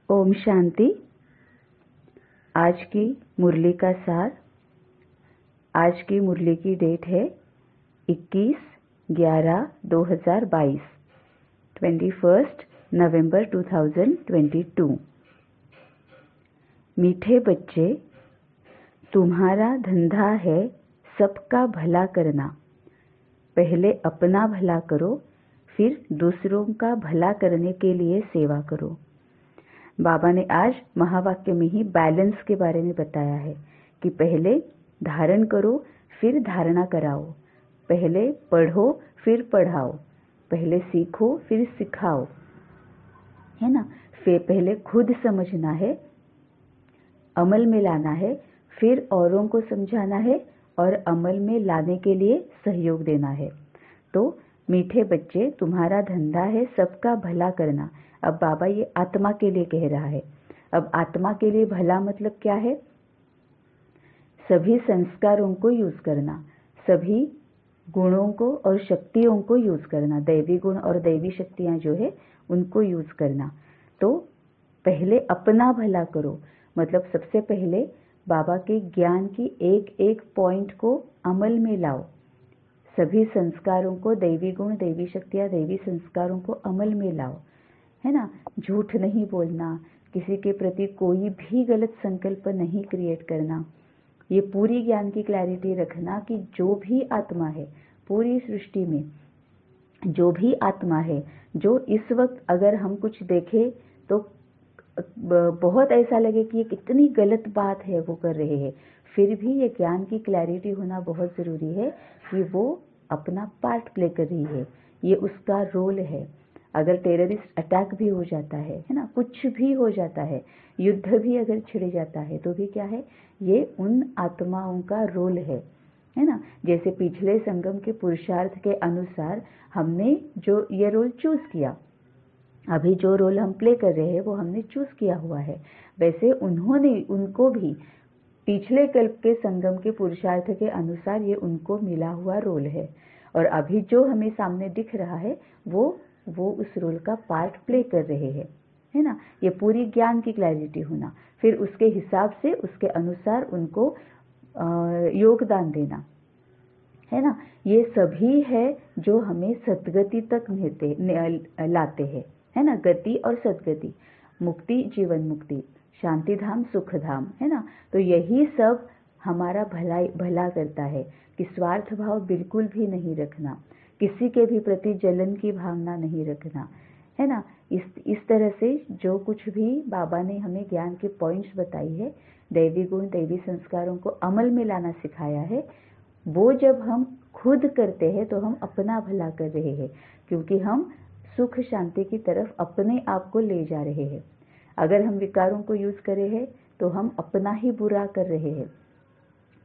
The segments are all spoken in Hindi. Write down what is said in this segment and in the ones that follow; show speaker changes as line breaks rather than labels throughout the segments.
ओम शांति। आज की मुरली का सार। आज की मुरली की डेट है 21/11/2022, 21 नवंबर 2022। मीठे बच्चे, तुम्हारा धंधा है सबका भला करना। पहले अपना भला करो, फिर दूसरों का भला करने के लिए सेवा करो। बाबा ने आज महावाक्य में ही बैलेंस के बारे में बताया है कि पहले धारण करो, फिर धारणा कराओ। पहले पढ़ो, फिर पढ़ाओ। पहले सीखो, फिर सिखाओ, है ना। फिर पहले खुद समझना है, अमल में लाना है, फिर औरों को समझाना है और अमल में लाने के लिए सहयोग देना है। तो मीठे बच्चे, तुम्हारा धंधा है सबका भला करना। अब बाबा ये आत्मा के लिए कह रहा है। अब आत्मा के लिए भला मतलब क्या है? सभी संस्कारों को यूज करना, सभी गुणों को और शक्तियों को यूज करना, दैवी गुण और दैवी शक्तियां जो है उनको यूज करना। तो पहले अपना भला करो, मतलब सबसे पहले बाबा के ज्ञान की एक एक पॉइंट को अमल में लाओ। सभी संस्कारों को, दैवी गुण, दैवी शक्तियां, दैवी संस्कारों को अमल में लाओ, है ना। झूठ नहीं बोलना, किसी के प्रति कोई भी गलत संकल्प नहीं क्रिएट करना। ये पूरी ज्ञान की क्लैरिटी रखना कि जो भी आत्मा है पूरी सृष्टि में, जो भी आत्मा है, जो इस वक्त अगर हम कुछ देखें तो बहुत ऐसा लगे कि ये कितनी गलत बात है वो कर रहे हैं, फिर भी ये ज्ञान की क्लैरिटी होना बहुत ज़रूरी है कि वो अपना पार्ट प्ले कर रही है, ये उसका रोल है। अगर टेररिस्ट अटैक भी हो जाता है ना, कुछ भी हो जाता है, युद्ध भी अगर छिड़ जाता है, तो भी क्या है, ये उन आत्माओं का रोल है ना। जैसे पिछले संगम के पुरुषार्थ के अनुसार हमने जो ये रोल चूज किया, अभी जो रोल हम प्ले कर रहे हैं वो हमने चूज किया हुआ है, वैसे उनको भी पिछले कल्प के संगम के पुरुषार्थ के अनुसार ये उनको मिला हुआ रोल है। और अभी जो हमें सामने दिख रहा है वो उस रोल का पार्ट प्ले कर रहे हैं, है ना। ये पूरी ज्ञान की क्लैरिटी होना, फिर उसके हिसाब से उसके अनुसार उनको योगदान देना, है ना। ये सभी है जो हमें सद्गति तक लाते हैं, है ना। गति और सद्गति, मुक्ति, जीवन मुक्ति, शांति धाम, सुख धाम, है ना। तो यही सब हमारा भला करता है कि स्वार्थ भाव बिल्कुल भी नहीं रखना, किसी के भी प्रति जलन की भावना नहीं रखना, है ना। इस तरह से जो कुछ भी बाबा ने हमें ज्ञान के पॉइंट्स बताई है, दैवी गुण, दैवी संस्कारों को अमल में लाना सिखाया है, वो जब हम खुद करते हैं तो हम अपना भला कर रहे हैं, क्योंकि हम सुख शांति की तरफ अपने आप को ले जा रहे हैं। अगर हम विकारों को यूज करे हैं तो हम अपना ही बुरा कर रहे हैं,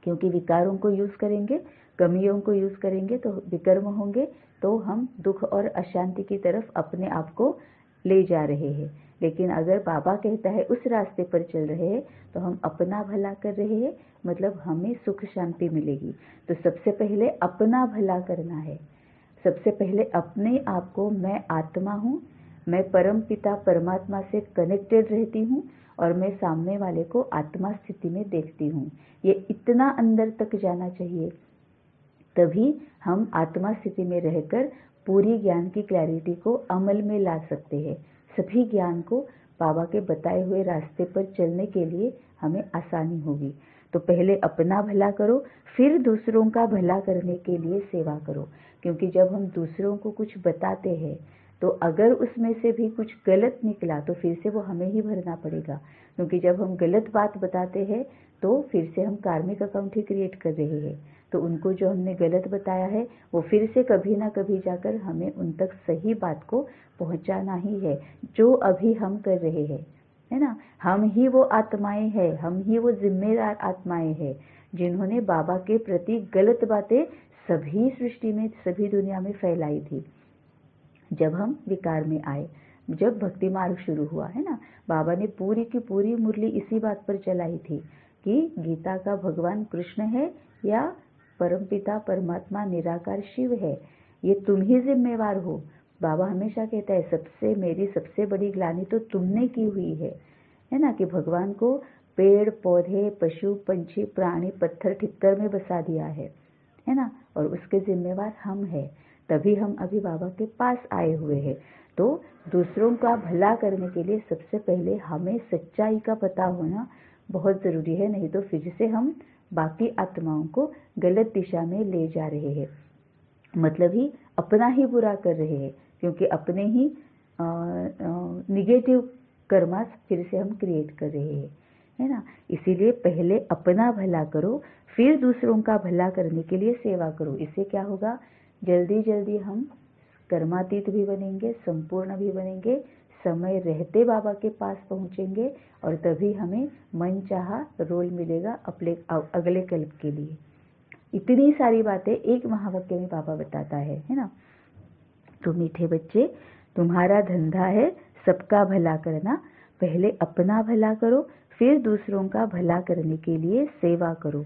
क्योंकि विकारों को यूज करेंगे, कमियों को यूज करेंगे तो विकर्म होंगे, तो हम दुख और अशांति की तरफ अपने आप को ले जा रहे हैं। लेकिन अगर बाबा कहता है उस रास्ते पर चल रहे हैं तो हम अपना भला कर रहे हैं, मतलब हमें सुख शांति मिलेगी। तो सबसे पहले अपना भला करना है। सबसे पहले अपने आप को, मैं आत्मा हूँ, मैं परम पिता परमात्मा से कनेक्टेड रहती हूँ और मैं सामने वाले को आत्मा स्थिति में देखती हूँ, ये इतना अंदर तक जाना चाहिए, तभी हम आत्मा स्थिति में रहकर पूरी ज्ञान की क्लैरिटी को अमल में ला सकते हैं। सभी ज्ञान को बाबा के बताए हुए रास्ते पर चलने के लिए हमें आसानी होगी। तो पहले अपना भला करो, फिर दूसरों का भला करने के लिए सेवा करो, क्योंकि जब हम दूसरों को कुछ बताते हैं तो अगर उसमें से भी कुछ गलत निकला तो फिर से वो हमें ही भरना पड़ेगा, क्योंकि जब हम गलत बात बताते हैं तो फिर से हम कार्मिक अकाउंट ही क्रिएट कर रहे हैं। तो उनको जो हमने गलत बताया है वो फिर से कभी ना कभी जाकर हमें उन तक सही बात को पहुंचाना ही है, जो अभी हम कर रहे हैं, है ना। हम ही वो आत्माएं हैं, हम ही वो जिम्मेदार आत्माएं हैं जिन्होंने बाबा के प्रति गलत बातें सभी सृष्टि में, सभी दुनिया में फैलाई थी। जब हम विकार में आए, जब भक्ति मार्ग शुरू हुआ, है ना, बाबा ने पूरी की पूरी मुरली इसी बात पर चलाई थी कि गीता का भगवान कृष्ण है या परमपिता परमात्मा निराकार शिव है, ये तुम ही जिम्मेवार हो। बाबा हमेशा कहता है मेरी सबसे बड़ी ग्लानि तो तुमने की हुई है, है ना, कि भगवान को पेड़ पौधे पशु पंछी प्राणी पत्थर ठिक्कर में बसा दिया है ना, और उसके जिम्मेवार हम हैं, तभी हम अभी बाबा के पास आए हुए हैं। तो दूसरों का भला करने के लिए सबसे पहले हमें सच्चाई का पता होना बहुत ज़रूरी है, नहीं तो फिर से हम बाकी आत्माओं को गलत दिशा में ले जा रहे हैं, मतलब ही अपना ही बुरा कर रहे हैं, क्योंकि अपने ही निगेटिव कर्मास फिर से हम क्रिएट कर रहे हैं, है ना। इसीलिए पहले अपना भला करो, फिर दूसरों का भला करने के लिए सेवा करो। इससे क्या होगा, जल्दी जल्दी हम कर्मातीत भी बनेंगे, संपूर्ण भी बनेंगे, समय रहते बाबा के पास पहुंचेंगे, और तभी हमें मनचाहा रोल मिलेगा अपने अगले कल्प के लिए। इतनी सारी बातें एक महावाक्य में बाबा बताता है ना। तो मीठे बच्चे, तुम्हारा धंधा है सबका भला करना, पहले अपना भला करो, फिर दूसरों का भला करने के लिए सेवा करो।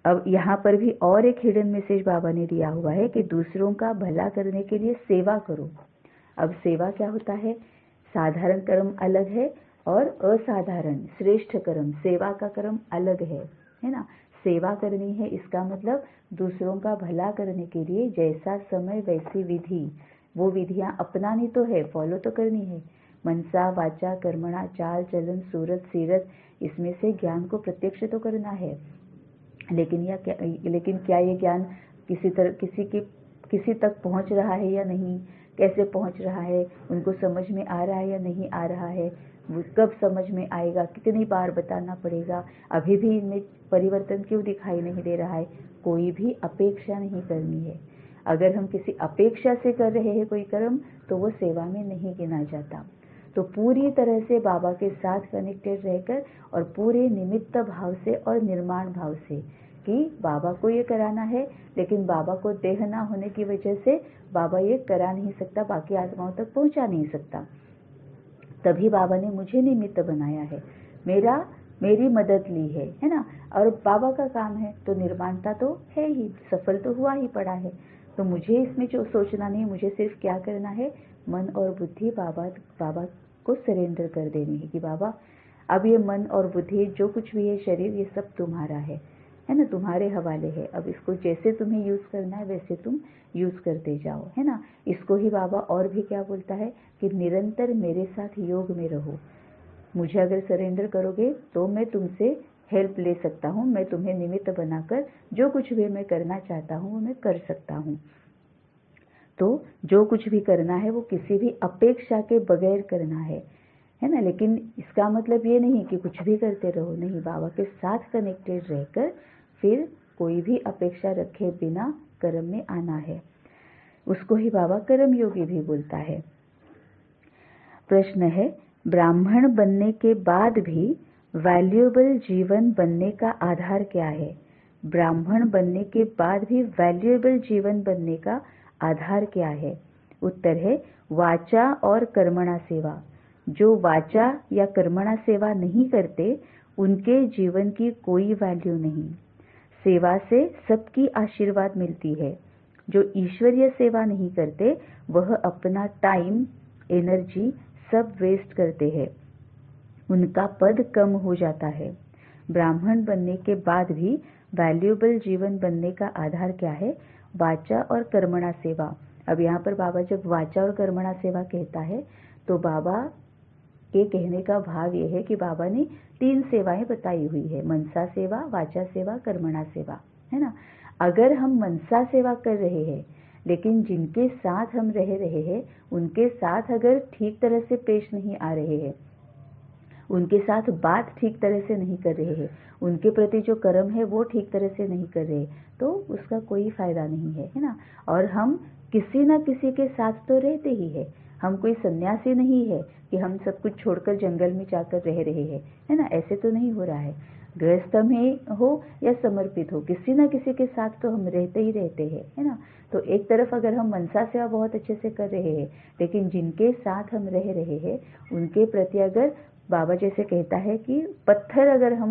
अब यहाँ पर भी और एक हिडन मैसेज बाबा ने दिया हुआ है कि दूसरों का भला करने के लिए सेवा करो। अब सेवा क्या होता है, साधारण कर्म अलग है और असाधारण श्रेष्ठ कर्म, सेवा का कर्म अलग है ना। सेवा करनी है इसका मतलब दूसरों का भला करने के लिए जैसा समय वैसी विधि, वो विधियां अपनानी तो है, फॉलो तो करनी है। मनसा वाचा कर्मणा चाल चलन सूरत सीरत, इसमें से ज्ञान को प्रत्यक्ष तो करना है, लेकिन क्या ये ज्ञान किसी तक पहुंच रहा है या नहीं, कैसे पहुंच रहा है, उनको समझ में आ रहा है या नहीं आ रहा है, वो कब समझ में आएगा, कितनी बार बताना पड़ेगा, अभी भी इनमें परिवर्तन क्यों दिखाई नहीं दे रहा है। कोई भी अपेक्षा नहीं करनी है। अगर हम किसी अपेक्षा से कर रहे हैं कोई कर्म, तो वो सेवा में नहीं गिना जाता। तो पूरी तरह से बाबा के साथ कनेक्टेड रहकर और पूरे निमित्त भाव से और निर्माण भाव से कि बाबा को ये कराना है, लेकिन बाबा को देह ना होने की वजह से बाबा ये करा नहीं सकता, बाकी आत्माओं तक पहुंचा नहीं सकता। तभी बाबा ने मुझे निमित्त बनाया है, मेरी मदद ली है ना। और बाबा का काम है तो निर्माणता तो है ही, सफल तो हुआ ही पड़ा है। तो मुझे इसमें जो सोचना नहीं, मुझे सिर्फ क्या करना है, मन और बुद्धि बाबा को सरेंडर कर देनी है कि बाबा अब ये मन और बुद्धि जो कुछ भी है, शरीर, ये सब तुम्हारा है ना, तुम्हारे हवाले है। अब इसको जैसे तुम्हें यूज करना है वैसे तुम यूज करते जाओ, है ना। इसको ही बाबा और भी क्या बोलता है कि निरंतर मेरे साथ योग में रहो। मुझे अगर सरेंडर करोगे तो मैं तुमसे हेल्प ले सकता हूँ, मैं तुम्हें निमित्त बनाकर जो कुछ भी मैं करना चाहता हूँ वो मैं कर सकता हूँ। तो जो कुछ भी करना है वो किसी भी अपेक्षा के बगैर करना है ना। लेकिन इसका मतलब ये नहीं कि कुछ भी करते रहो, नहीं, बाबा के साथ कनेक्टेड रहकर फिर कोई भी अपेक्षा रखे बिना कर्म में आना है। उसको ही बाबा कर्म योगी भी बोलता है। प्रश्न है, ब्राह्मण बनने के बाद भी वैल्यूएबल जीवन बनने का आधार क्या है? ब्राह्मण बनने के बाद भी वैल्यूएबल जीवन बनने का आधार क्या है? उत्तर है वाचा और कर्मणा सेवा। जो वाचा या कर्मणा सेवा नहीं करते उनके जीवन की कोई वैल्यू नहीं। सेवा से सबकी आशीर्वाद मिलती है। जो ईश्वरीय सेवा नहीं करते वह अपना टाइम, एनर्जी सब वेस्ट करते हैं, उनका पद कम हो जाता है। ब्राह्मण बनने के बाद भी वैल्यूएबल जीवन बनने का आधार क्या है? वाचा और कर्मणा सेवा। अब यहाँ पर बाबा जब वाचा और कर्मणा सेवा कहता है तो बाबा के कहने का भाव यह है कि बाबा ने 3 सेवाएं बताई हुई है, मनसा सेवा, वाचा सेवा, कर्मणा सेवा, है ना। अगर हम मनसा सेवा कर रहे हैं लेकिन जिनके साथ हम रह रहे हैं उनके साथ अगर ठीक तरह से पेश नहीं आ रहे हैं, उनके साथ बात ठीक तरह से नहीं कर रहे हैं, उनके प्रति जो कर्म है वो ठीक तरह से नहीं कर रहे, तो उसका कोई फायदा नहीं है ना। और हम किसी न किसी के साथ तो रहते ही है। हम कोई सन्यासी नहीं है कि हम सब कुछ छोड़कर जंगल में जाकर रह रहे हैं, है ना। ऐसे तो नहीं हो रहा है। गृहस्थ में हो या समर्पित हो, किसी न किसी के साथ तो हम रहते ही रहते हैं, है ना। तो एक तरफ अगर हम मनसा सेवा बहुत अच्छे से कर रहे हैं लेकिन जिनके साथ हम रह रहे हैं उनके प्रति अगर बाबा जैसे कहता है कि पत्थर अगर हम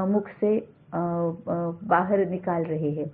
मुख से बाहर निकाल रहे हैं,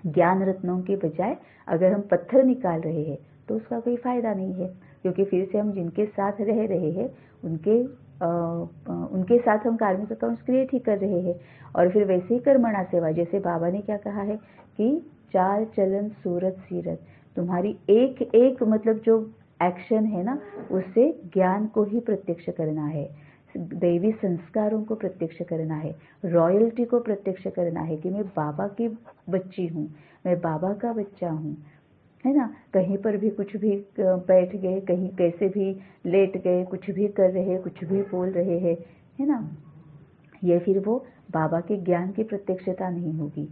ज्ञान रत्नों के बजाय अगर हम पत्थर निकाल रहे हैं तो उसका कोई फायदा नहीं है। क्योंकि फिर से हम जिनके साथ रह रहे हैं उनके साथ हम कार्मिक अकाउंट्स क्रिएट ही कर रहे हैं। और फिर वैसे ही कर्मणा सेवा, जैसे बाबा ने क्या कहा है कि चाल चलन सूरत सीरत, तुम्हारी एक एक मतलब जो एक्शन है ना, उससे ज्ञान को ही प्रत्यक्ष करना है, दैवी संस्कारों को प्रत्यक्ष करना है, रॉयल्टी को प्रत्यक्ष करना है कि मैं बाबा की बच्ची हूँ, मैं बाबा का बच्चा हूँ, है ना। कहीं पर भी कुछ भी बैठ गए, कहीं कैसे भी लेट गए, कुछ भी कर रहे, कुछ भी बोल रहे हैं, है ना, ये फिर वो बाबा के ज्ञान की प्रत्यक्षता नहीं होगी,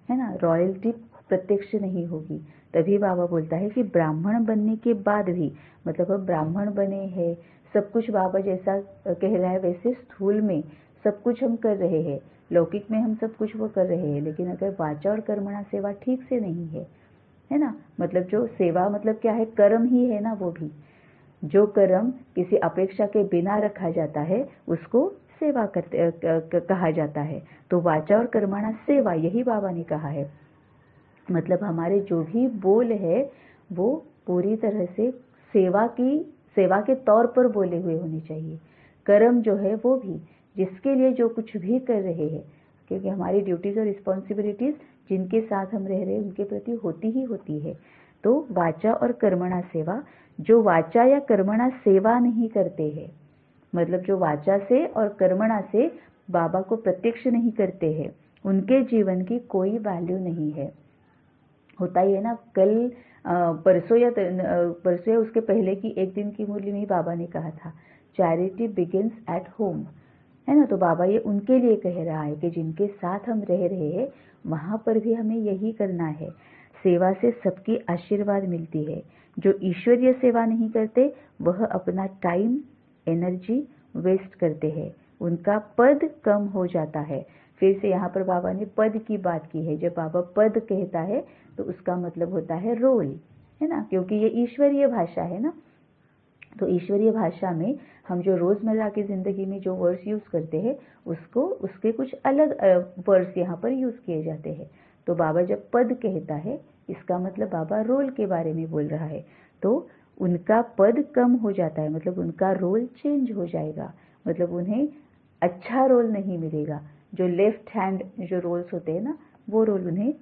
है ना, रॉयल्टी प्रत्यक्ष नहीं होगी। तभी बाबा बोलता है कि ब्राह्मण बनने के बाद भी, मतलब अब ब्राह्मण बने हैं, सब कुछ बाबा जैसा कह रहा है वैसे स्थूल में सब कुछ हम कर रहे हैं, लौकिक में हम सब कुछ वो कर रहे हैं, लेकिन अगर वाचा और कर्मणा सेवा ठीक से नहीं है ना, मतलब जो सेवा मतलब क्या है, कर्म ही है ना, वो भी जो कर्म किसी अपेक्षा के बिना रखा जाता है उसको सेवा करते कहा जाता है। तो वाचा और कर्मणा सेवा, यही बाबा ने कहा है। मतलब हमारे जो भी बोल है वो पूरी तरह से सेवा के तौर पर बोले हुए होने चाहिए। कर्म जो है वो भी जिसके लिए जो कुछ भी कर रहे हैं, क्योंकि हमारी ड्यूटीज और रिस्पॉन्सिबिलिटीज जिनके साथ हम रह रहे हैं उनके प्रति होती ही होती है। तो वाचा और कर्मणा सेवा, जो वाचा या कर्मणा सेवा नहीं करते हैं, मतलब जो वाचा से और कर्मणा से बाबा को प्रत्यक्ष नहीं करते हैं, उनके जीवन की कोई वैल्यू नहीं है। होता ही है ना, कल परसों या उसके पहले की एक दिन की मुरली में बाबा ने कहा था, चैरिटी बिगिंस एट होम, है ना। तो बाबा ये उनके लिए कह रहा है कि जिनके साथ हम रह रहे हैं वहां पर भी हमें यही करना है। सेवा से सबकी आशीर्वाद मिलती है। जो ईश्वरीय सेवा नहीं करते वह अपना टाइम एनर्जी वेस्ट करते हैं, उनका पद कम हो जाता है। फिर से यहाँ पर बाबा ने पद की बात की है। जब बाबा पद कहता है तो उसका मतलब होता है रोल, है ना, क्योंकि ये ईश्वरीय भाषा है ना। तो ईश्वरीय भाषा में हम जो रोजमर्रा की जिंदगी में जो वर्ड्स यूज करते हैं उसके कुछ अलग वर्ड्स यहाँ पर यूज किए जाते हैं। तो बाबा जब पद कहता है इसका मतलब बाबा रोल के बारे में बोल रहा है। तो उनका पद कम हो जाता है, मतलब उनका रोल चेंज हो जाएगा, मतलब उन्हें अच्छा रोल नहीं मिलेगा। जो लेफ्ट हैंड जो रोल्स होते हैं ना, वो रोल उन्हें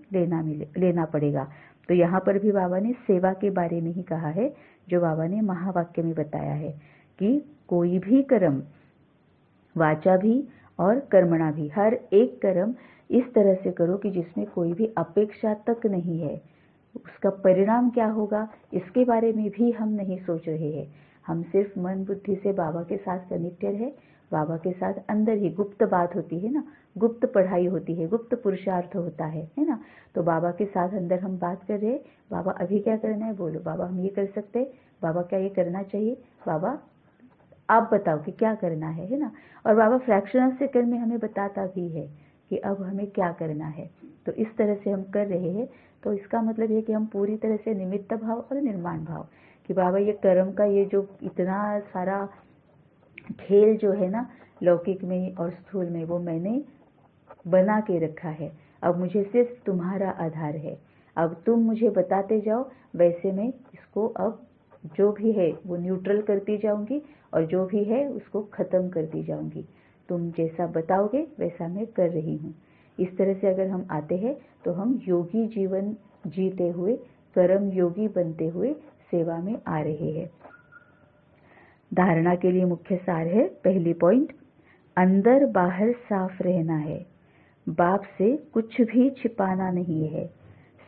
लेना पड़ेगा। तो यहाँ पर भी बाबा ने सेवा के बारे में ही कहा है, जो बाबा ने महावाक्य में बताया है कि कोई भी कर्म, वाचा भी और कर्मणा भी, हर एक कर्म इस तरह से करो कि जिसमें कोई भी अपेक्षा तक नहीं है। उसका परिणाम क्या होगा इसके बारे में भी हम नहीं सोच रहे हैं। हम सिर्फ मन बुद्धि से बाबा के साथ कनेक्टेड है, बाबा के साथ अंदर ही गुप्त बात होती है ना, गुप्त पढ़ाई होती है, गुप्त पुरुषार्थ होता है ना। तो बाबा के साथ अंदर हम बात कर रहे हैं, बाबा अभी क्या करना है बोलो, बाबा हम ये कर सकते हैं, बाबा क्या ये करना चाहिए, बाबा आप बताओ कि क्या करना है ना। और बाबा फ्रैक्शन ऑफ सेकंड में हमें बताता भी है कि अब हमें क्या करना है। तो इस तरह से हम कर रहे हैं। तो इसका मतलब ये कि हम पूरी तरह से निमित्त भाव और निर्माण भाव, कि बाबा ये कर्म का ये जो इतना सारा खेल जो है ना, लौकिक में और स्थूल में, वो मैंने बना के रखा है। अब मुझे सिर्फ तुम्हारा आधार है, अब तुम मुझे बताते जाओ, वैसे मैं इसको अब जो भी है वो न्यूट्रल करती जाऊंगी और जो भी है उसको खत्म करती जाऊंगी। तुम जैसा बताओगे वैसा मैं कर रही हूँ। इस तरह से अगर हम आते हैं तो हम योगी जीवन जीते हुए, कर्म योगी बनते हुए सेवा में आ रहे हैं। धारणा के लिए मुख्य सार है, पहली पॉइंट, अंदर बाहर साफ रहना है, बाप से कुछ भी छिपाना नहीं है,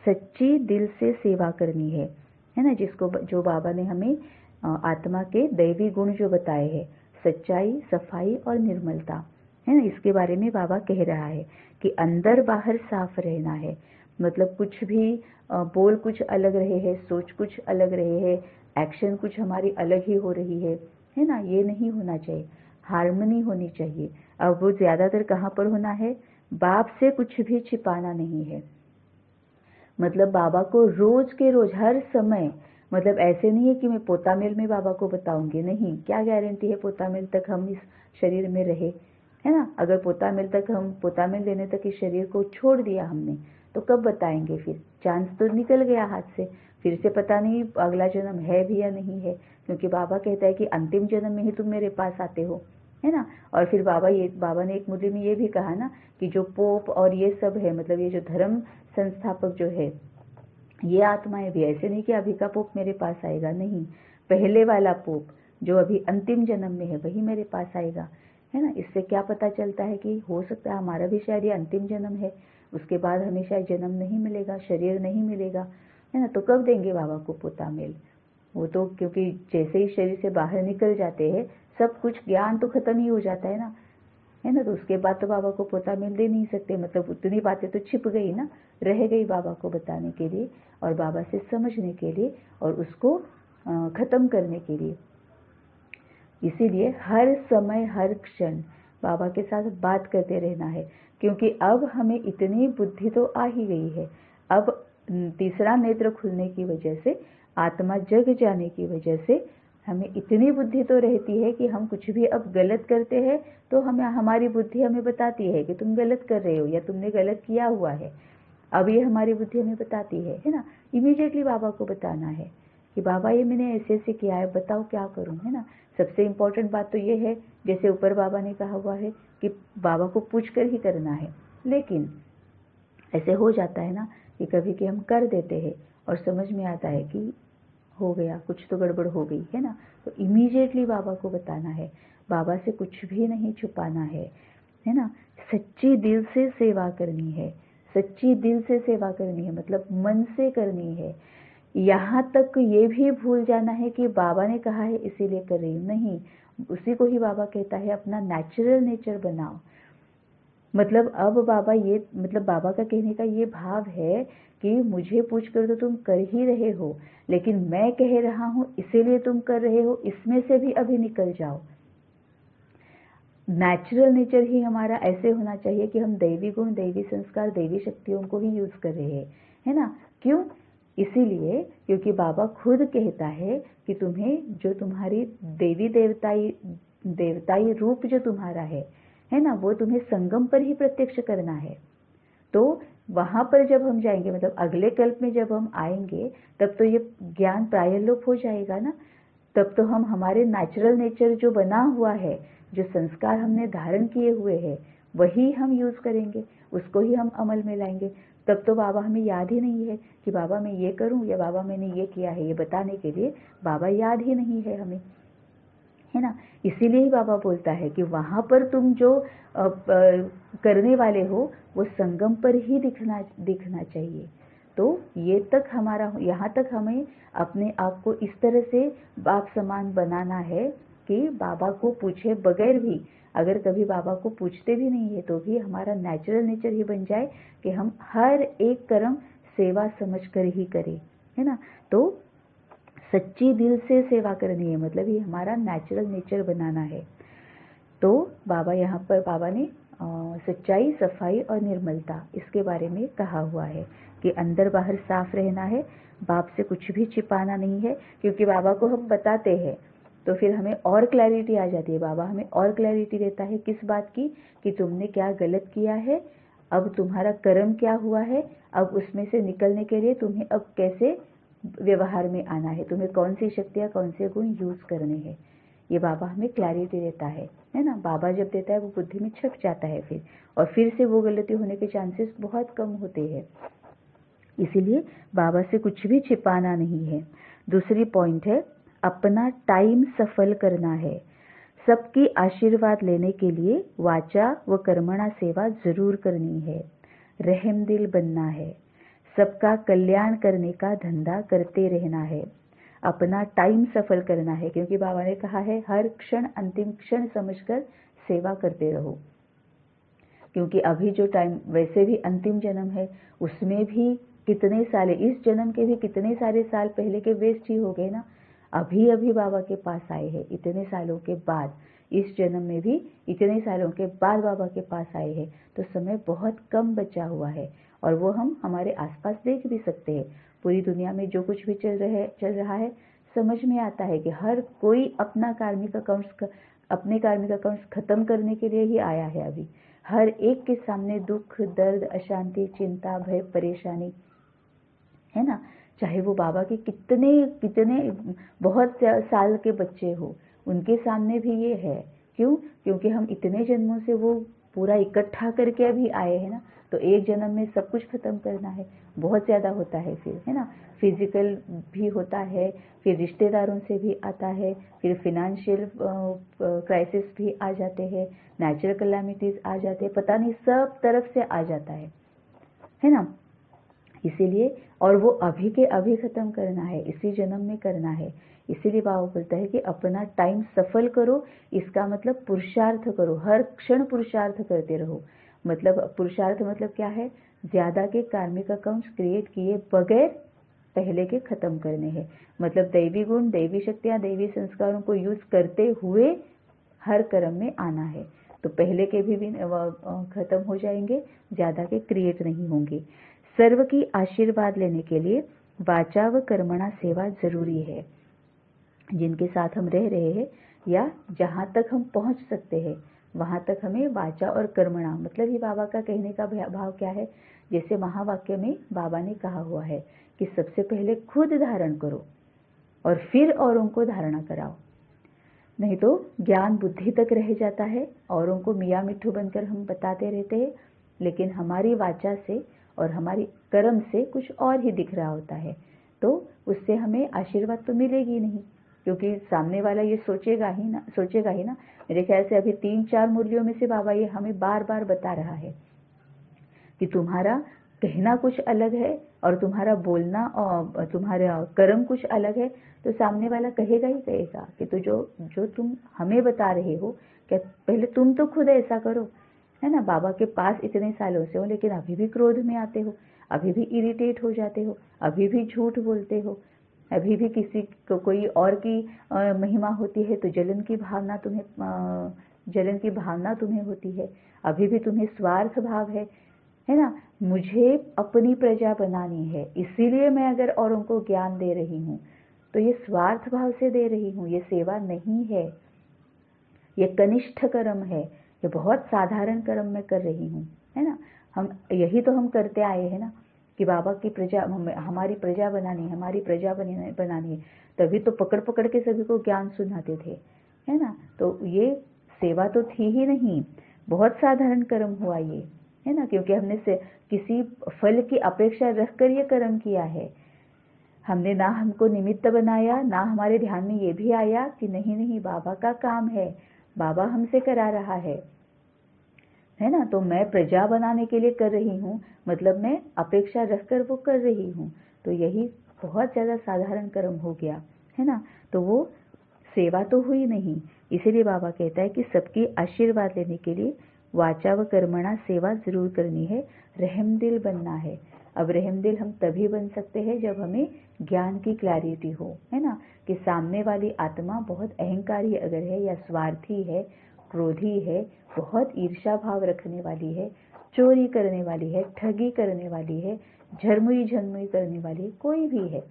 सच्ची दिल से सेवा करनी है ना। जो बाबा ने हमें आत्मा के दैवी गुण जो बताए हैं, सच्चाई, सफाई और निर्मलता, है ना, इसके बारे में बाबा कह रहा है कि अंदर बाहर साफ रहना है। मतलब कुछ भी बोल कुछ अलग रहे हैं, सोच कुछ अलग रहे हैं, एक्शन कुछ हमारी अलग ही हो रही है ना, ये नहीं होना चाहिए। हार्मनी होनी चाहिए। अब वो ज्यादातर कहाँ पर होना है, बाप से कुछ भी छिपाना नहीं है। मतलब बाबा को रोज के रोज हर समय, मतलब ऐसे नहीं है कि मैं पोतामेल में बाबा को बताऊंगी, नहीं, क्या गारंटी है पोतामेल तक हम इस शरीर में रहे, है ना। अगर पोतामेल लेने तक इस शरीर को छोड़ दिया हमने तो कब बताएंगे, फिर चांस तो निकल गया हाथ से। फिर से पता नहीं अगला जन्म है भी या नहीं है, क्योंकि बाबा कहता है कि अंतिम जन्म में ही तुम मेरे पास आते हो, है ना। और फिर बाबा ने एक मुद्दे में ये भी कहा ना कि जो पोप और ये सब है, मतलब ये जो धर्म संस्थापक जो है, ये आत्माएं भी, ऐसे नहीं कि अभी का पोप मेरे पास आएगा, नहीं, पहले वाला पोप जो अभी अंतिम जन्म में है वही मेरे पास आएगा, है ना। इससे क्या पता चलता है कि हो सकता है हमारा भी शायद ये अंतिम जन्म है, उसके बाद हमें शायद जन्म नहीं मिलेगा, शरीर नहीं मिलेगा, है ना। तो कब देंगे बाबा को पोता मेल? वो तो क्योंकि जैसे ही शरीर से बाहर निकल जाते हैं सब कुछ ज्ञान तो खत्म ही हो जाता है ना, है ना। तो उसके बाद तो बाबा को पोता मेल दे नहीं सकते, मतलब उतनी बातें तो छिप गई ना, रह गई बाबा को बताने के लिए और बाबा से समझने के लिए और उसको खत्म करने के लिए। इसीलिए हर समय हर क्षण बाबा के साथ बात करते रहना है, क्योंकि अब हमें इतनी बुद्धि तो आ ही गई है। अब तीसरा नेत्र खुलने की वजह से, आत्मा जग जाने की वजह से हमें इतनी बुद्धि तो रहती है कि हम कुछ भी अब गलत करते हैं तो हमें, हमारी बुद्धि हमें बताती है कि तुम गलत कर रहे हो या तुमने गलत किया हुआ है। अब ये हमारी बुद्धि हमें बताती है ना। इमीडिएटली बाबा को बताना है कि बाबा ये मैंने ऐसे ऐसे किया है, बताओ क्या करूं, है ना। सबसे इम्पोर्टेंट बात तो ये है, जैसे ऊपर बाबा ने कहा हुआ है कि बाबा को पूछ कर ही करना है। लेकिन ऐसे हो जाता है ना कि कभी कि हम कर देते हैं और समझ में आता है कि हो गया, कुछ तो गड़बड़ हो गई, है ना। तो इमीडिएटली बाबा को बताना है, बाबा से कुछ भी नहीं छुपाना है ना। सच्ची दिल से सेवा करनी है, सच्ची दिल से सेवा करनी है, मतलब मन से करनी है। यहाँ तक ये भी भूल जाना है कि बाबा ने कहा है इसीलिए कर रही हूँ, नहीं, उसी को ही बाबा कहता है अपना नेचुरल नेचर बनाओ। मतलब अब बाबा ये, मतलब बाबा का कहने का ये भाव है कि मुझे पूछ कर तो तुम कर ही रहे हो, लेकिन मैं कह रहा हूं इसीलिए तुम कर रहे हो, इसमें से भी अभी निकल जाओ। नेचुरल नेचर ही हमारा ऐसे होना चाहिए कि हम दैवी गुण, दैवी संस्कार, दैवी शक्तियों को ही यूज कर रहे हैं, है ना। क्यों? इसीलिए क्योंकि बाबा खुद कहता है कि तुम्हें जो तुम्हारी देवी देवताई रूप जो तुम्हारा है ना, वो तुम्हें संगम पर ही प्रत्यक्ष करना है। तो वहां पर जब हम जाएंगे, मतलब अगले कल्प में जब हम आएंगे, तब तो ये ज्ञान प्रायलोप हो जाएगा ना। तब तो हम हमारे नेचुरल नेचर जो बना हुआ है, जो संस्कार हमने धारण किए हुए हैं, वही हम यूज करेंगे, उसको ही हम अमल में लाएंगे। तब तो बाबा हमें याद ही नहीं है कि बाबा मैं ये करूं या बाबा मैंने ये किया है, ये बताने के लिए बाबा याद ही नहीं है हमें, है ना। इसीलिए ही बाबा बोलता है कि वहां पर तुम जो करने वाले हो वो संगम पर ही दिखना चाहिए। तो ये तक हमारा, यहाँ तक हमें अपने आप को इस तरह से बाप समान बनाना है कि बाबा को पूछे बगैर भी, अगर कभी बाबा को पूछते भी नहीं है तो भी हमारा नेचुरल नेचर ही बन जाए कि हम हर एक कर्म सेवा समझ कर ही करें, है ना। तो सच्ची दिल से सेवा करनी है, मतलब ये हमारा नेचुरल नेचर बनाना है। तो बाबा यहाँ पर, बाबा ने सच्चाई, सफाई और निर्मलता, इसके बारे में कहा हुआ है कि अंदर बाहर साफ रहना है, बाप से कुछ भी छिपाना नहीं है। क्योंकि बाबा को हम बताते हैं तो फिर हमें और क्लैरिटी आ जाती है, बाबा हमें और क्लैरिटी देता है किस बात की, कि तुमने क्या गलत किया है, अब तुम्हारा कर्म क्या हुआ है, अब उसमें से निकलने के लिए तुम्हें अब कैसे व्यवहार में आना है, तुम्हें कौन सी शक्तियाँ, कौन से गुण यूज करने हैं, ये बाबा हमें क्लैरिटी देता है ना। बाबा जब देता है वो बुद्धि में छप जाता है फिर, और फिर से वो गलती होने के चांसेस बहुत कम होते हैं। इसीलिए बाबा से कुछ भी छिपाना नहीं है। दूसरी पॉइंट है, अपना टाइम सफल करना है। सबकी आशीर्वाद लेने के लिए वाचा व कर्मणा सेवा जरूर करनी है। रहम दिल बनना है, सबका कल्याण करने का धंधा करते रहना है, अपना टाइम सफल करना है। क्योंकि बाबा ने कहा है हर क्षण अंतिम क्षण समझकर सेवा करते रहो। क्योंकि अभी जो टाइम वैसे भी अंतिम जन्म है, उसमें भी कितने साल, इस जन्म के भी कितने सारे साल पहले के वेस्ट ही हो गए ना। अभी अभी बाबा के पास आए हैं, इतने सालों के बाद, इस जन्म में भी इतने सालों के बाद बाबा के पास आए हैं। तो समय बहुत कम बचा हुआ है और वो हम हमारे आसपास देख भी सकते हैं। पूरी दुनिया में जो कुछ भी चल रहा है, समझ में आता है कि हर कोई अपने कार्मिक अकाउंट्स खत्म करने के लिए ही आया है। अभी हर एक के सामने दुख, दर्द, अशांति, चिंता, भय, परेशानी, है ना। चाहे वो बाबा के कितने कितने बहुत साल के बच्चे हो, उनके सामने भी ये है। क्यों? क्योंकि हम इतने जन्मों से वो पूरा इकट्ठा करके अभी आए हैं ना, तो एक जन्म में सब कुछ खत्म करना है, बहुत ज़्यादा होता है फिर, है ना। फिजिकल भी होता है, फिर रिश्तेदारों से भी आता है, फिर फिनेंशियल क्राइसिस भी आ जाते हैं, नेचुरल कैलामिटीज आ जाते हैं, पता नहीं सब तरफ से आ जाता है ना। इसीलिए, और वो अभी के अभी खत्म करना है, इसी जन्म में करना है। इसीलिए बाबा बोलता है कि अपना टाइम सफल करो, इसका मतलब पुरुषार्थ करो, हर क्षण पुरुषार्थ करते रहो। मतलब पुरुषार्थ मतलब क्या है? ज्यादा के कार्मिक अकाउंट्स क्रिएट किए बगैर पहले के खत्म करने हैं। मतलब दैवी गुण, दैवी शक्तियां, दैवी संस्कारों को यूज करते हुए हर कर्म में आना है। तो पहले के भी खत्म हो जाएंगे, ज्यादा के क्रिएट नहीं होंगे। सर्व की आशीर्वाद लेने के लिए वाचा व कर्मणा सेवा जरूरी है। जिनके साथ हम रह रहे हैं या जहां तक हम पहुंच सकते हैं, वहां तक हमें वाचा और कर्मणा, मतलब ही बाबा का कहने का भाव क्या है? जैसे महावाक्य में बाबा ने कहा हुआ है कि सबसे पहले खुद धारण करो और फिर औरों को धारणा कराओ। नहीं तो ज्ञान बुद्धि तक रह जाता है, औरों को मियाँ मिट्ठू बनकर हम बताते रहते हैं, लेकिन हमारी वाचा से और हमारी कर्म से कुछ और ही दिख रहा होता है, तो उससे हमें आशीर्वाद तो मिलेगी नहीं, क्योंकि सामने वाला ये सोचेगा ही ना। मेरे ख्याल से अभी 3-4 मुरलियों में से बाबा ये हमें बार बार बता रहा है कि तुम्हारा कहना कुछ अलग है और तुम्हारा बोलना और तुम्हारा कर्म कुछ अलग है, तो सामने वाला कहेगा ही कहेगा कि तो जो तुम हमें बता रहे हो, क्या पहले तुम तो खुद ऐसा करो, है ना। बाबा के पास इतने सालों से हो, लेकिन अभी भी क्रोध में आते हो, अभी भी इरिटेट हो जाते हो, अभी भी झूठ बोलते हो, अभी भी किसी को कोई और की महिमा होती है तो जलन की भावना तुम्हें होती है, अभी भी तुम्हें स्वार्थ भाव है ना। मुझे अपनी प्रजा बनानी है, इसीलिए मैं अगर औरों को ज्ञान दे रही हूँ तो ये स्वार्थ भाव से दे रही हूँ, ये सेवा नहीं है, ये कनिष्ठ कर्म है, ये बहुत साधारण कर्म मैं कर रही हूँ, है ना। हम यही तो हम करते आए हैं ना कि बाबा की प्रजा, हमारी प्रजा बनानी है, हमारी प्रजा बनानी है, तभी तो पकड़ पकड़ के सभी को ज्ञान सुनाते थे, है ना। तो ये सेवा तो थी ही नहीं, बहुत साधारण कर्म हुआ ये, है ना, क्योंकि हमने से किसी फल की अपेक्षा रखकर ये कर्म किया है। हमने ना हमको निमित्त बनाया, ना हमारे ध्यान में ये भी आया कि नहीं बाबा का काम है, बाबा हमसे करा रहा है ना। तो मैं प्रजा बनाने के लिए कर रही हूँ, मतलब मैं अपेक्षा रखकर वो कर रही हूँ, तो यही बहुत ज्यादा साधारण कर्म हो गया, है ना। तो वो सेवा तो हुई नहीं। इसीलिए बाबा कहता है कि सबकी आशीर्वाद लेने के लिए वाचा व कर्मणा सेवा जरूर करनी है, रहमदिल बनना है। अब रहमदिल हम तभी बन सकते हैं जब हमें ज्ञान की क्लैरिटी हो, है ना, कि सामने वाली आत्मा बहुत अहंकारी अगर है या स्वार्थी है, क्रोधी है, बहुत ईर्ष्या भाव रखने वाली है, चोरी करने वाली है, ठगी करने वाली है, झरमुई करने वाली है, कोई भी है,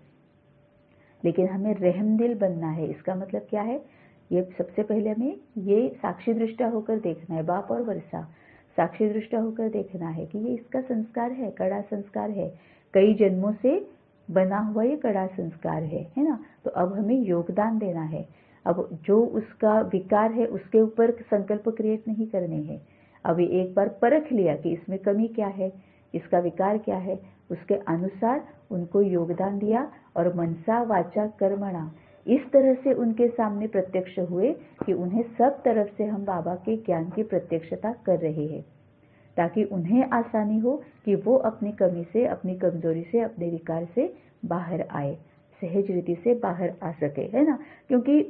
लेकिन हमें रहमदिल बनना है। इसका मतलब क्या है? ये सबसे पहले हमें ये साक्षी दृष्टा होकर देखना है, बाप और वर्षा साक्षी दृष्टा होकर देखना है कि ये इसका संस्कार है, कड़ा संस्कार है, कई जन्मों से बना हुआ ये कड़ा संस्कार है ना। तो अब हमें योगदान देना है। अब जो उसका विकार है उसके ऊपर संकल्प क्रिएट नहीं करने हैं। अभी एक बार परख लिया कि इसमें कमी क्या है, इसका विकार क्या है, उसके अनुसार उनको योगदान दिया और मनसा वाचा कर्मणा इस तरह से उनके सामने प्रत्यक्ष हुए कि उन्हें सब तरफ से हम बाबा के ज्ञान की प्रत्यक्षता कर रहे हैं, ताकि उन्हें आसानी हो कि वो अपनी कमी से, अपनी कमजोरी से, अपने विकार से बाहर आए, सहज रीति से बाहर आ सके, है ना। क्योंकि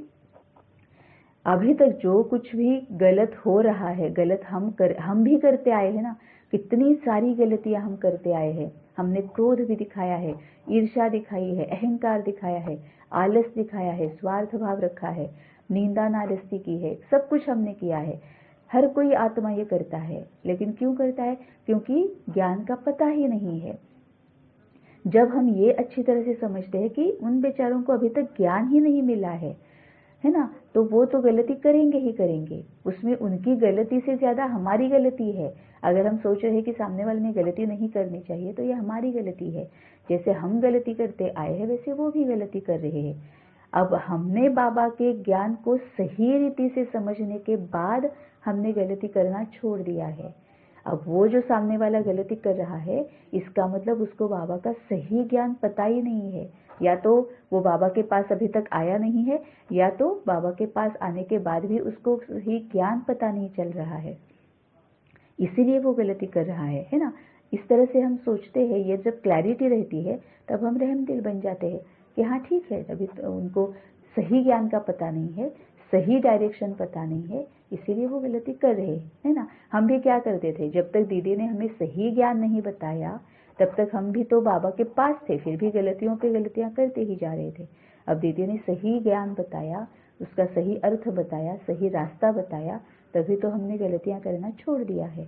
अभी तक जो कुछ भी गलत हो रहा है, गलत हम भी करते आए हैं ना, कितनी सारी गलतियां हम करते आए हैं। हमने क्रोध भी दिखाया है, ईर्ष्या दिखाई है, अहंकार दिखाया है, आलस दिखाया है, स्वार्थ भाव रखा है, निंदा नारस्ती की है, सब कुछ हमने किया है। हर कोई आत्मा ये करता है, लेकिन क्यों करता है? क्योंकि ज्ञान का पता ही नहीं है। जब हम ये अच्छी तरह से समझते हैं कि उन बेचारों को अभी तक ज्ञान ही नहीं मिला है, है ना, तो वो तो गलती करेंगे ही करेंगे, उसमें उनकी गलती से ज़्यादा हमारी गलती है। अगर हम सोच रहे हैं कि सामने वाले ने गलती नहीं करनी चाहिए तो ये हमारी गलती है। जैसे हम गलती करते आए हैं वैसे वो भी गलती कर रहे हैं। अब हमने बाबा के ज्ञान को सही रीति से समझने के बाद हमने गलती करना छोड़ दिया है। अब वो जो सामने वाला गलती कर रहा है इसका मतलब उसको बाबा का सही ज्ञान पता ही नहीं है, या तो वो बाबा के पास अभी तक आया नहीं है, या तो बाबा के पास आने के बाद भी उसको सही ज्ञान पता नहीं चल रहा है, इसीलिए वो गलती कर रहा है ना। इस तरह से हम सोचते हैं, ये जब क्लैरिटी रहती है तब हम रहमदिल बन जाते हैं कि हाँ ठीक है, अभी तो उनको सही ज्ञान का पता नहीं है, सही डायरेक्शन पता नहीं है, इसीलिए वो गलती कर रहे हैं, है ना। हम भी क्या करते थे, जब तक दीदी ने हमें सही ज्ञान नहीं बताया तब तक हम भी तो बाबा के पास थे, फिर भी गलतियों पे गलतियां करते ही जा रहे थे। अब दीदी ने सही ज्ञान बताया, उसका सही अर्थ बताया, सही रास्ता बताया, तभी तो हमने गलतियां करना छोड़ दिया है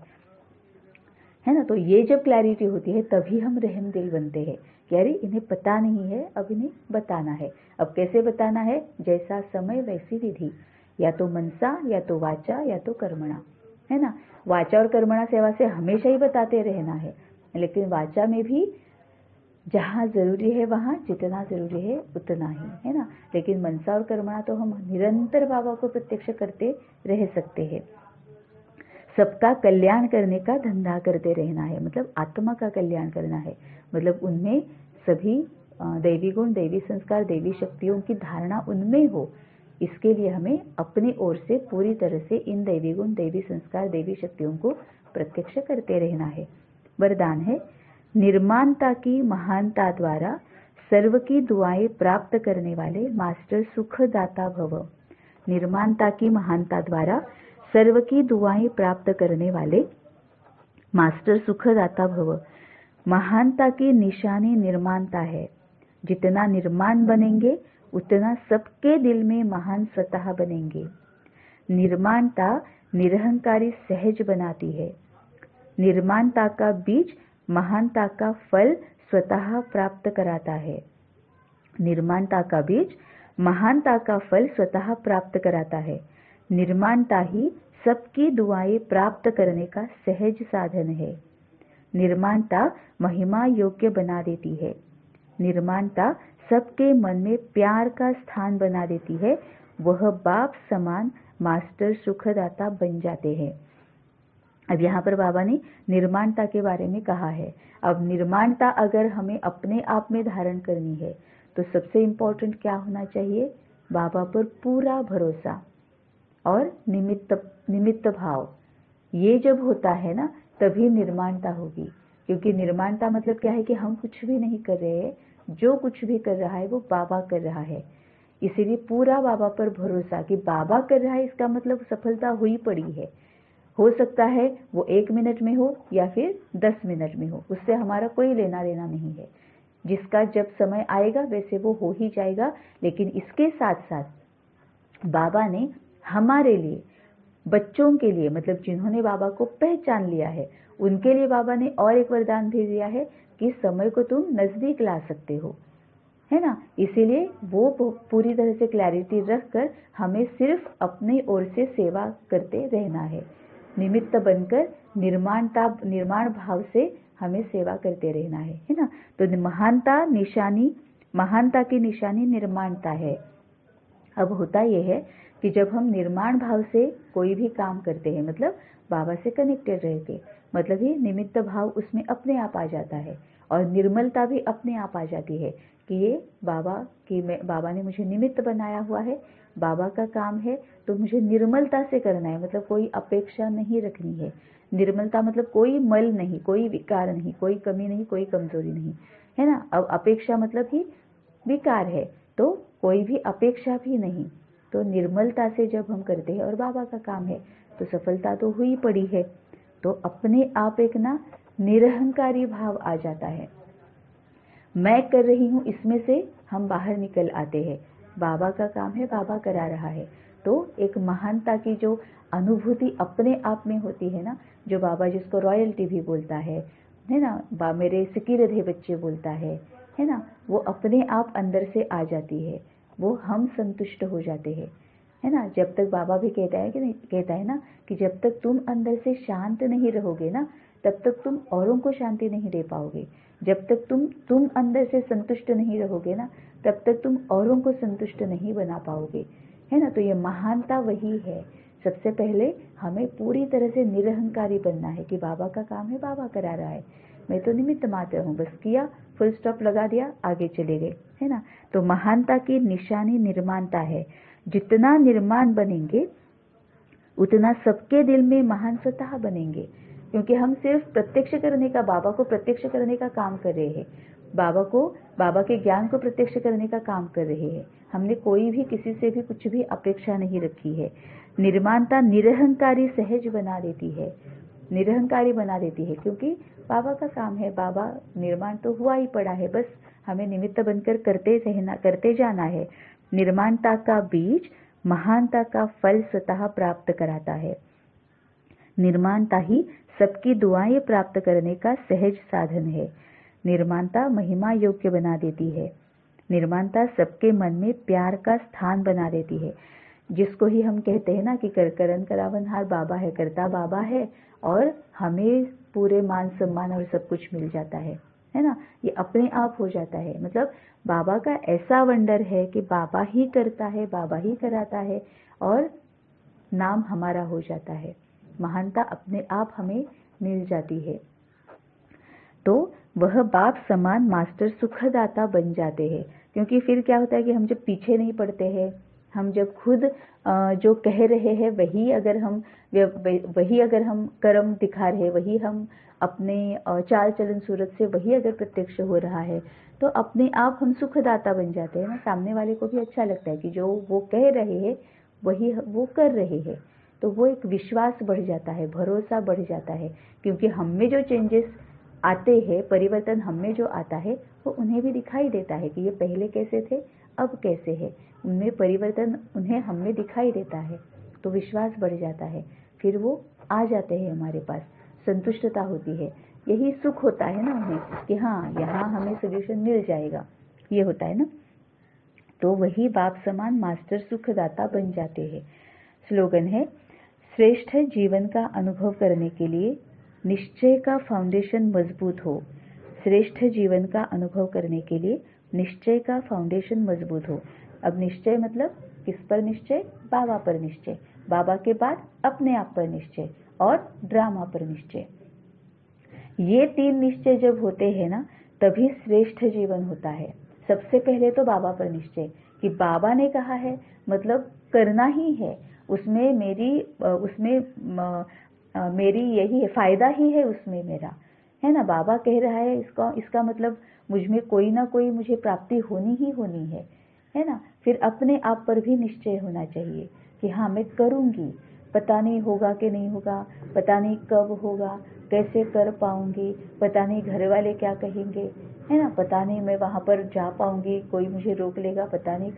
ना। तो ये जब क्लैरिटी होती है तभी हम रहमदिल बनते हैं कि अरे इन्हें पता नहीं है, अब इन्हें बताना है। अब कैसे बताना है, जैसा समय वैसी विधि, या तो मनसा, या तो वाचा, या तो कर्मणा, है ना। वाचा और कर्मणा सेवा से हमेशा ही बताते रहना है, लेकिन वाचा में भी जहाँ जरूरी है वहाँ जितना जरूरी है उतना ही, है ना। लेकिन मनसा और कर्मणा तो हम निरंतर बाबा को प्रत्यक्ष करते रह सकते हैं। सबका कल्याण करने का धंधा करते रहना है, मतलब आत्मा का कल्याण करना है, मतलब उनमें सभी दैवी गुण, दैवी संस्कार, दैवी शक्तियों की धारणा उनमें हो। इसके लिए हमें अपनी ओर से पूरी तरह से इन दैवी गुण, दैवी संस्कार, दैवी शक्तियों को प्रत्यक्ष करते रहना है। वरदान है, निर्माणता की महानता द्वारा सर्व की दुआएं प्राप्त करने वाले मास्टर सुखदाता भव। निर्माणता की महानता द्वारा सर्व की दुआएं प्राप्त करने वाले मास्टर सुखदाता भव। महानता की निशानी निर्माणता है। जितना निर्माण बनेंगे उतना सबके दिल में महान स्वतः बनेंगे। निर्माणता निरहंकारी सहज बनाती है। निर्माणता का बीज महानता का फल स्वतः प्राप्त कराता है। निर्माणता का बीज महानता का फल स्वतः प्राप्त कराता है। निर्माणता ही सबकी दुआएं प्राप्त करने का सहज साधन है। निर्माणता महिमा योग्य बना देती है। निर्माणता सबके मन में प्यार का स्थान बना देती है। वह बाप समान मास्टर सुखदाता बन जाते हैं। अब यहाँ पर बाबा ने निर्माणता के बारे में कहा है। अब निर्माणता अगर हमें अपने आप में धारण करनी है तो सबसे इम्पोर्टेंट क्या होना चाहिए, बाबा पर पूरा भरोसा और निमित्त भाव। ये जब होता है ना तभी निर्माणता होगी, क्योंकि निर्माणता मतलब क्या है कि हम कुछ भी नहीं कर रहे हैं, जो कुछ भी कर रहा है वो बाबा कर रहा है। इसीलिए पूरा बाबा पर भरोसा कि बाबा कर रहा है, इसका मतलब सफलता हुई पड़ी है। हो सकता है वो 1 मिनट में हो या फिर 10 मिनट में हो, उससे हमारा कोई लेना देना नहीं है। जिसका जब समय आएगा वैसे वो हो ही जाएगा। लेकिन इसके साथ साथ बाबा ने हमारे लिए, बच्चों के लिए, मतलब जिन्होंने बाबा को पहचान लिया है, उनके लिए बाबा ने और एक वरदान भी दिया है कि समय को तुम नजदीक ला सकते हो, है ना। इसीलिए वो पूरी तरह से क्लैरिटी रखकर हमें सिर्फ अपनी ओर से सेवा करते रहना है। निमित्त बनकर निर्माण भाव से हमें सेवा करते रहना है ना। तो महानता की निशानी निर्माणता है। अब होता यह है कि जब हम निर्माण भाव से कोई भी काम करते हैं, मतलब बाबा से कनेक्टेड रहते, मतलब ये निमित्त भाव उसमें अपने आप आ जाता है और निर्मलता भी अपने आप आ जाती है कि ये बाबा ने मुझे निमित्त बनाया हुआ है, बाबा का काम है तो मुझे निर्मलता से करना है, मतलब कोई अपेक्षा नहीं रखनी है। निर्मलता मतलब कोई मल नहीं, कोई विकार नहीं, कोई कमी नहीं, कोई कमजोरी नहीं, है ना। अब अपेक्षा मतलब ही विकार है, तो कोई भी अपेक्षा भी नहीं। तो निर्मलता से जब हम करते हैं और बाबा का काम है तो सफलता तो हुई पड़ी है। तो अपने आप एक ना निरहंकारी भाव आ जाता है। मैं कर रही हूँ, इसमें से हम बाहर निकल आते हैं। बाबा का काम है, बाबा करा रहा है, तो एक महानता की जो अनुभूति अपने आप में होती है ना, जो बाबा जिसको रॉयल्टी भी बोलता है ना, मेरे सिकीरधे बच्चे बोलता है ना, वो अपने आप अंदर से आ जाती है। वो हम संतुष्ट हो जाते हैं, है ना। जब तक बाबा भी कहता है कि नहीं, कहता है ना कि जब तक तुम अंदर से शांत नहीं रहोगे ना, तब तक तुम औरों को शांति नहीं दे पाओगे। जब तक तुम अंदर से संतुष्ट नहीं रहोगे ना, तब तक तुम औरों को संतुष्ट नहीं बना पाओगे, है ना। तो ये महानता वही है। सबसे पहले हमें पूरी तरह से निरहंकारी बनना है कि बाबा का काम है, बाबा करा रहा है, मैं तो निमित्त मात्र हूँ, बस किया, फुल स्टॉप लगा दिया, आगे चले गए, है ना। तो महानता की निशानी निर्माणता है। जितना निर्माण बनेंगे उतना सबके दिल में महान स्वतः बनेंगे, क्योंकि हम सिर्फ प्रत्यक्ष करने का, बाबा को प्रत्यक्ष करने का काम कर रहे हैं, बाबा के ज्ञान को प्रत्यक्ष करने का काम कर रहे हैं। हमने कोई भी किसी से भी कुछ भी अपेक्षा नहीं रखी है। निर्माणता निरहंकारी सहज बना देती है, निरहंकारी बना देती है, क्योंकि बाबा का काम है। बाबा निर्माण तो हुआ ही पड़ा है, बस हमें निमित्त बनकर करते जाना है। निर्माणता का बीज महानता का फल स्वतः प्राप्त कराता है। निर्माणता ही सबकी दुआएं प्राप्त करने का सहज साधन है। निर्माणता महिमा योग्य बना देती है। निर्माणता सबके मन में प्यार का स्थान बना देती है, जिसको ही हम कहते हैं ना कि करन करावनहार बाबा है, करता बाबा है, और हमें पूरे मान सम्मान और सब कुछ मिल जाता है ना। ये अपने आप हो जाता है। मतलब बाबा का ऐसा वंडर है कि बाबा ही करता है, बाबा ही कराता है, और नाम हमारा हो जाता है। महानता अपने आप हमें मिल जाती है। तो वह बाप समान मास्टर सुखदाता बन जाते हैं, क्योंकि फिर क्या होता है कि हम जब पीछे नहीं पड़ते हैं, हम जब खुद जो कह रहे हैं वही अगर हम कर्म दिखा रहे हैं, वही हम अपने चाल चलन सूरत से वही अगर प्रत्यक्ष हो रहा है, तो अपने आप हम सुखदाता बन जाते हैं ना। सामने वाले को भी अच्छा लगता है कि जो वो कह रहे हैं वही वो कर रहे हैं, तो वो एक विश्वास बढ़ जाता है, भरोसा बढ़ जाता है, क्योंकि हम में जो चेंजेस आते हैं, परिवर्तन हम में जो आता है, वो उन्हें भी दिखाई देता है कि ये पहले कैसे थे, अब कैसे है। उनमें परिवर्तन उन्हें हम में दिखाई देता है, तो विश्वास बढ़ जाता है। फिर वो आ जाते हैं हमारे पास, संतुष्टता होती है, यही सुख होता है ना उन्हें कि हाँ, यहाँ हमें सोल्यूशन मिल जाएगा, ये होता है ना। तो वही बाप समान मास्टर सुखदाता बन जाते हैं। स्लोगन है, श्रेष्ठ जीवन का अनुभव करने के लिए निश्चय का फाउंडेशन मजबूत हो। श्रेष्ठ जीवन का अनुभव करने के लिए निश्चय का फाउंडेशन मजबूत हो। अब निश्चय मतलब किस पर निश्चय? बाबा पर निश्चय, बाबा के बाद अपने आप पर निश्चय और ड्रामा पर निश्चय। ये तीन निश्चय जब होते हैं ना, तभी श्रेष्ठ जीवन होता है। सबसे पहले तो बाबा पर निश्चय कि बाबा ने कहा है, मतलब करना ही है, उसमें मेरी यही है, फायदा ही है उसमें मेरा, है ना। बाबा कह रहा है, इसका मतलब मुझ में कोई ना कोई मुझे प्राप्ति होनी ही होनी है ना। फिर अपने आप पर भी निश्चय होना चाहिए कि हाँ, मैं करूँगी, पता नहीं होगा कि नहीं होगा, पता नहीं कब होगा, कैसे कर पाऊंगी, पता नहीं घर वाले क्या कहेंगे, है ना, पता नहीं मैं वहाँ पर जा पाऊंगी, कोई मुझे रोक लेगा, पता नहीं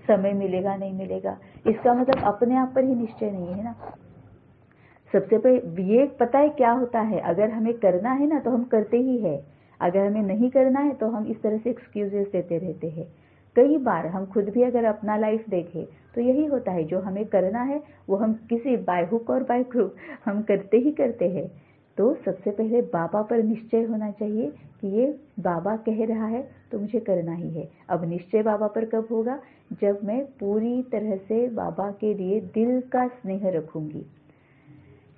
समय मिलेगा नहीं मिलेगा। इसका मतलब अपने आप पर ही निश्चय नहीं है ना। सबसे पहले ये पता है क्या होता है, अगर हमें करना है ना तो हम करते ही है, अगर हमें नहीं करना है तो हम इस तरह से एक्सक्यूजेस देते रहते हैं। कई बार हम खुद भी अगर अपना लाइफ देखें तो यही होता है, जो हमें करना है वो हम किसी बाय हुक और बाय क्रूक हम करते ही करते हैं। तो सबसे पहले बाबा पर निश्चय होना चाहिए कि ये बाबा कह रहा है तो मुझे करना ही है। अब निश्चय बाबा पर कब होगा? जब मैं पूरी तरह से बाबा के लिए दिल का स्नेह रखूंगी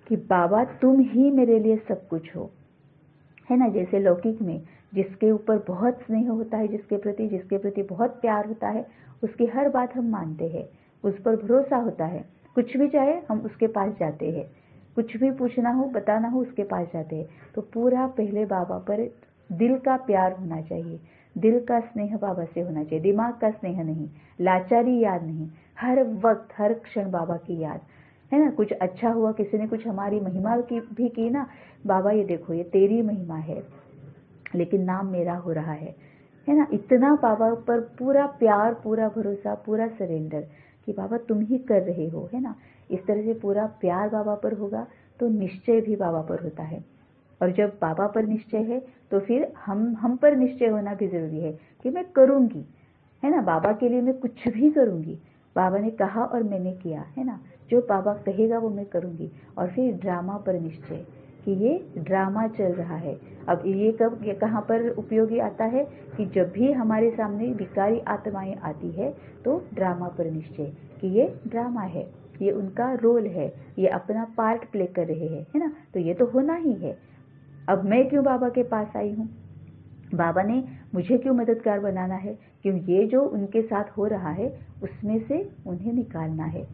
कि बाबा तुम ही मेरे लिए सब कुछ हो, है ना। जैसे लौकिक में जिसके ऊपर बहुत स्नेह होता है, जिसके प्रति बहुत प्यार होता है, उसकी हर बात हम मानते हैं, उस पर भरोसा होता है, कुछ भी चाहे हम उसके पास जाते हैं, कुछ भी पूछना हो बताना हो उसके पास जाते हैं। तो पूरा पहले बाबा पर दिल का प्यार होना चाहिए, दिल का स्नेह बाबा से होना चाहिए, दिमाग का स्नेह नहीं, लाचारी याद नहीं, हर वक्त हर क्षण बाबा की याद, है ना। कुछ अच्छा हुआ, किसी ने कुछ हमारी महिमा भी की ना, बाबा ये देखो, ये तेरी महिमा है लेकिन नाम मेरा हो रहा है ना। इतना बाबा पर पूरा प्यार, पूरा भरोसा, पूरा सरेंडर कि बाबा तुम ही कर रहे हो, है ना। इस तरह से पूरा प्यार बाबा पर होगा तो निश्चय भी बाबा पर होता है। और जब बाबा पर निश्चय है तो फिर हम पर निश्चय होना भी जरूरी है कि मैं करूँगी, है ना। बाबा के लिए मैं कुछ भी करूँगी, बाबा ने कहा और मैंने किया, है ना। जो बाबा कहेगा वो मैं करूँगी। और फिर ड्रामा पर निश्चय कि ये ड्रामा चल रहा है। अब ये कब, ये कहाँ पर उपयोगी आता है कि जब भी हमारे सामने विकारी आत्माएं आती है तो ड्रामा पर निश्चय कि ये ड्रामा है, ये उनका रोल है, ये अपना पार्ट प्ले कर रहे हैं, है ना। तो ये तो होना ही है। अब मैं क्यों बाबा के पास आई हूँ, बाबा ने मुझे क्यों मददगार बनाना है, क्यों ये जो उनके साथ हो रहा है उसमें से उन्हें निकालना है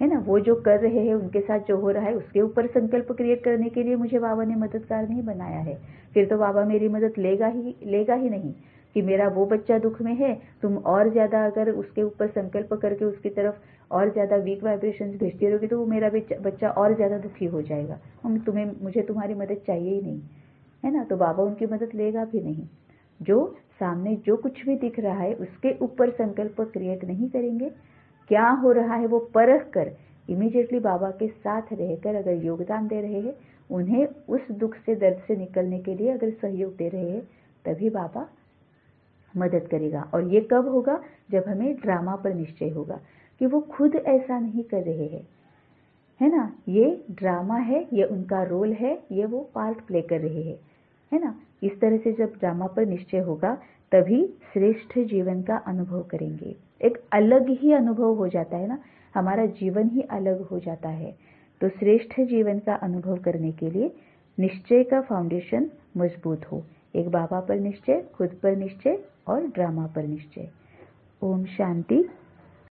ना। वो जो कर रहे हैं, उनके साथ जो हो रहा है उसके ऊपर संकल्प क्रिएट करने के लिए मुझे बाबा ने मददगार नहीं बनाया है। फिर तो बाबा मेरी मदद लेगा ही नहीं कि मेरा वो बच्चा दुख में है, तुम और ज़्यादा अगर उसके ऊपर संकल्प करके उसकी तरफ और ज़्यादा वीक वाइब्रेशंस भेजती रहोगी तो वो मेरा बच्चा और ज़्यादा दुखी हो जाएगा, मुझे तुम्हारी मदद चाहिए ही नहीं, है ना। तो बाबा उनकी मदद लेगा भी नहीं। जो सामने जो कुछ भी दिख रहा है उसके ऊपर संकल्प क्रिएट नहीं करेंगे, क्या हो रहा है वो परख कर इमीडिएटली बाबा के साथ रहकर अगर योगदान दे रहे हैं, उन्हें उस दुख से, दर्द से निकलने के लिए अगर सहयोग दे रहे हैं, तभी बाबा मदद करेगा। और ये कब होगा, जब हमें ड्रामा पर निश्चय होगा कि वो खुद ऐसा नहीं कर रहे हैं, है ना। ये ड्रामा है, ये उनका रोल है, ये वो पार्ट प्ले कर रहे हैं, है ना। इस तरह से जब ड्रामा पर निश्चय होगा तभी श्रेष्ठ जीवन का अनुभव करेंगे। एक अलग ही अनुभव हो जाता है ना, हमारा जीवन ही अलग हो जाता है। तो श्रेष्ठ जीवन का अनुभव करने के लिए निश्चय का फाउंडेशन मजबूत हो। एक बाबा पर निश्चय, खुद पर निश्चय और ड्रामा पर निश्चय। ओम शांति।